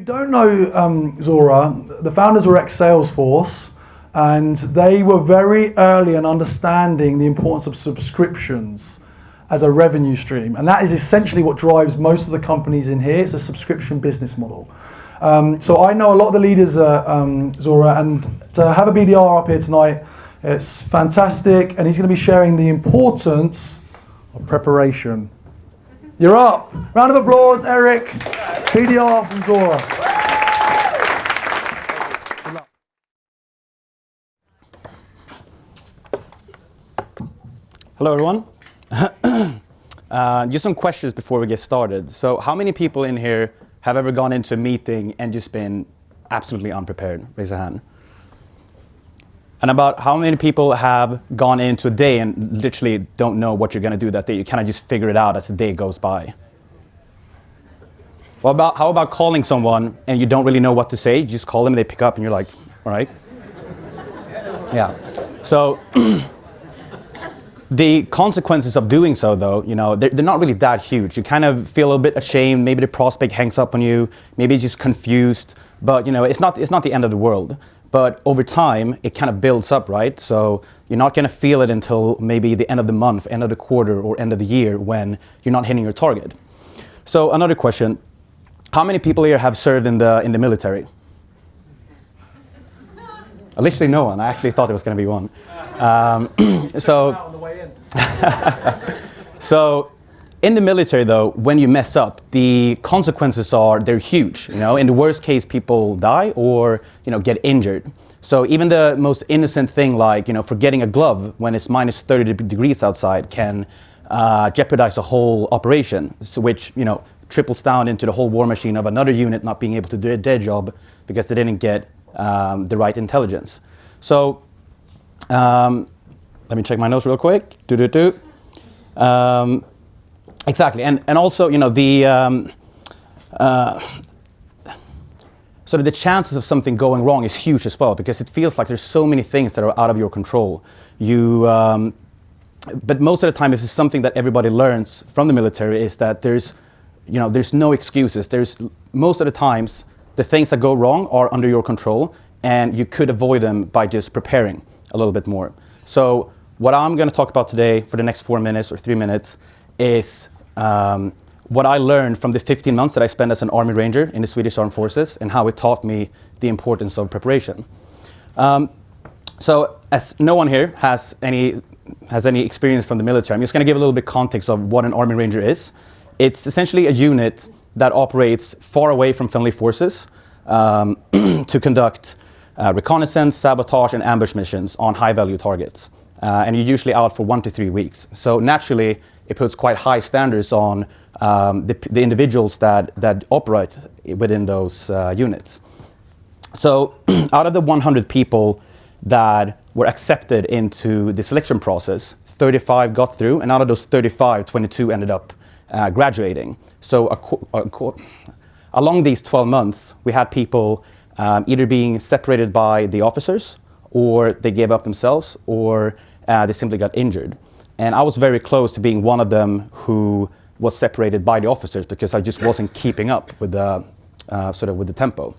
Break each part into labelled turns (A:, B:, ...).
A: don't know Zuora, the founders were ex-Salesforce, and they were very early in understanding the importance of subscriptions as a revenue stream. And that is essentially what drives most of the companies in here. It's a subscription business model. So I know a lot of the leaders at Zuora, and to have a BDR up here tonight, it's fantastic, and he's going to be sharing the importance of preparation. You're up. Round of applause, Eric, BDR from Zuora.
B: Hello, everyone. Just some questions before we get started. So how many people in here have ever gone into a meeting and just been absolutely unprepared? Raise a hand. And about how many people have gone into a day and literally don't know what you're going to do that day? You kind of just figure it out as the day goes by. How about calling someone and you don't really know what to say? You just call them, they pick up, and you're like, all right. Yeah. So the consequences of doing so, though, they're not really that huge. You kind of feel a little bit ashamed. Maybe the prospect hangs up on you. Maybe you're just confused. But it's not the end of the world. But over time, it kind of builds up, right? So you're not going to feel it until maybe the end of the month, end of the quarter, or end of the year when you're not hitting your target. So another question: how many people here have served in the military? Literally no one. I actually thought there was going to be one. So in the military, though, when you mess up, the consequences they're huge. In the worst case, people die or get injured. So even the most innocent thing, like forgetting a glove when it's minus 30 degrees outside, can jeopardize a whole operation. So which triples down into the whole war machine of another unit not being able to do their job because they didn't get the right intelligence. So let me check my notes real quick. Exactly, and also sort of the chances of something going wrong is huge as well, because it feels like there's so many things that are out of your control. But most of the time, this is something that everybody learns from the military, is that there's no excuses. Most of the times, the things that go wrong are under your control, and you could avoid them by just preparing a little bit more. So what I'm going to talk about today for the next 4 minutes or 3 minutes is what I learned from the 15 months that I spent as an Army Ranger in the Swedish Armed Forces, and how it taught me the importance of preparation. So as no one here has any experience from the military, I'm just going to give a little bit context of what an Army Ranger is. It's essentially a unit that operates far away from friendly forces to conduct reconnaissance, sabotage, and ambush missions on high-value targets. And you're usually out for 1 to 3 weeks. So naturally, it puts quite high standards on the individuals that operate within those units. So out of the 100 people that were accepted into the selection process, 35 got through, and out of those 35, 22 ended up graduating. So along these 12 months, we had people either being separated by the officers, or they gave up themselves, or they simply got injured. And I was very close to being one of them who was separated by the officers, because I just wasn't keeping up with the with the tempo.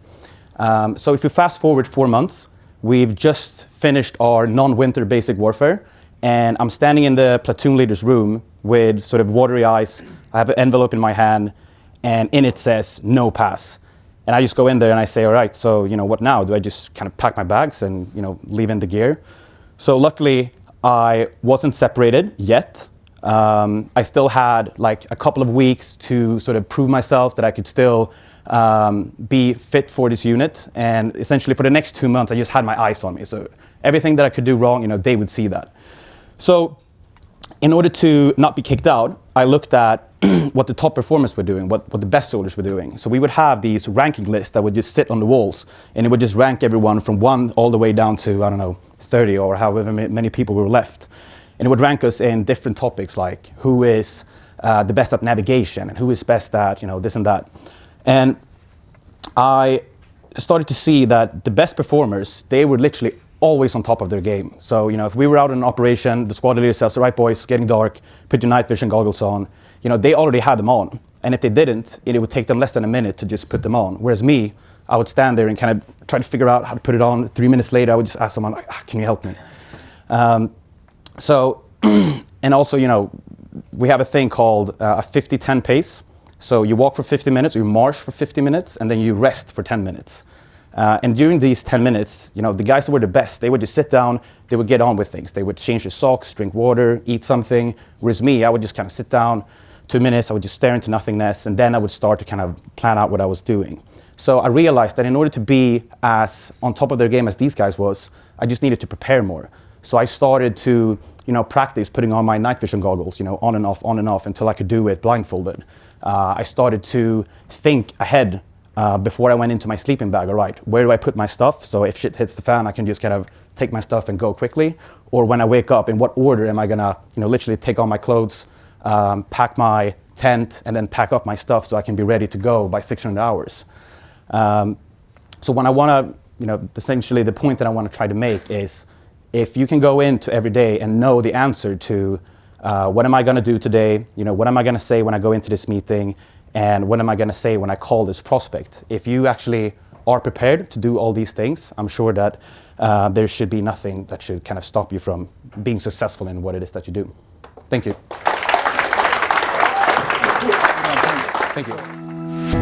B: So if you fast forward 4 months, we've just finished our non-winter basic warfare, and I'm standing in the platoon leader's room with sort of watery eyes. I have an envelope in my hand, and in it says no pass. And I just go in there and I say, all right, so what now? Do I just kind of pack my bags and leave in the gear? So luckily, I wasn't separated yet. I still had like a couple of weeks to sort of prove myself that I could still be fit for this unit. And essentially for the next 2 months, I just had my eyes on me. So everything that I could do wrong, they would see that. So in order to not be kicked out, I looked at what the top performers were doing, what the best soldiers were doing. So we would have these ranking lists that would just sit on the walls, and it would just rank everyone from 1 all the way down to, 30 or however many people were left. And it would rank us in different topics, like who is the best at navigation, and who is best at this and that. And I started to see that the best performers, they were literally always on top of their game. So if we were out in an operation, the squad leader says, all right boys, it's getting dark, put your night vision goggles on, they already had them on. And if they didn't, it would take them less than a minute to just put them on. Whereas me, I would stand there and kind of try to figure out how to put it on. 3 minutes later, I would just ask someone, like, can you help me? And also, we have a thing called a 50-10 pace. So you walk for 50 minutes, you march for 50 minutes, and then you rest for 10 minutes. And during these 10 minutes, the guys that were the best, they would just sit down, they would get on with things. They would change their socks, drink water, eat something. Whereas me, I would just kind of sit down, 2 minutes, I would just stare into nothingness, and then I would start to kind of plan out what I was doing. So I realized that in order to be as on top of their game as these guys was, I just needed to prepare more. So I started to, practice putting on my night vision goggles, on and off until I could do it blindfolded. I started to think ahead before I went into my sleeping bag. All right, where do I put my stuff? So if shit hits the fan, I can just kind of take my stuff and go quickly. Or when I wake up, in what order am I gonna, literally take on my clothes, pack my tent, and then pack up my stuff so I can be ready to go by 600 hours. So when I wanna, essentially the point that I wanna try to make is, if you can go into every day and know the answer to what am I going to do today, what am I going to say when I go into this meeting, and what am I going to say when I call this prospect? If you actually are prepared to do all these things, I'm sure that there should be nothing that should kind of stop you from being successful in what it is that you do. Thank you. Thank you.